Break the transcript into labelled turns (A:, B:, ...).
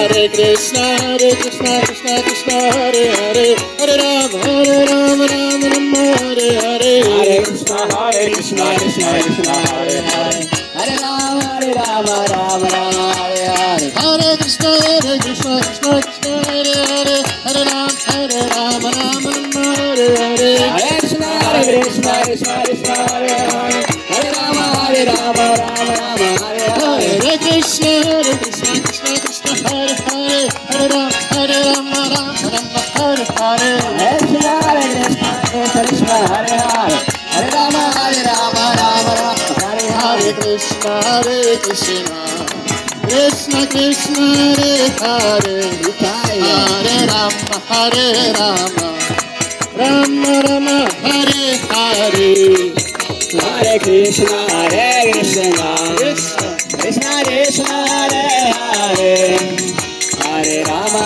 A: Krishna Krishna Krishna Hare Hare Hare Rama Rama Rama Hare Hare Hare Krishna Krishna Krishna Hare Hare Hare Rama Rama Rama Hare Hare Hare Krishna Krishna Krishna Hare Hare Hare Rama Rama Hare Hare Hare Krishna Krishna Krishna Hare Hare Hare Rama Rama Hare Hare Hare Krishna Krishna Krishna Hare Hare Hare Rama Rama Hare Hare Hare Krishna Krishna Krishna Hare Hare Hare Rama Rama Hare Hare Krishna Krishna Krishna Krishna Hare Hare Hare Rama Rama Rama Hare Hare Hare Krishna Krishna Krishna Krishna Hare Hare Hare Rama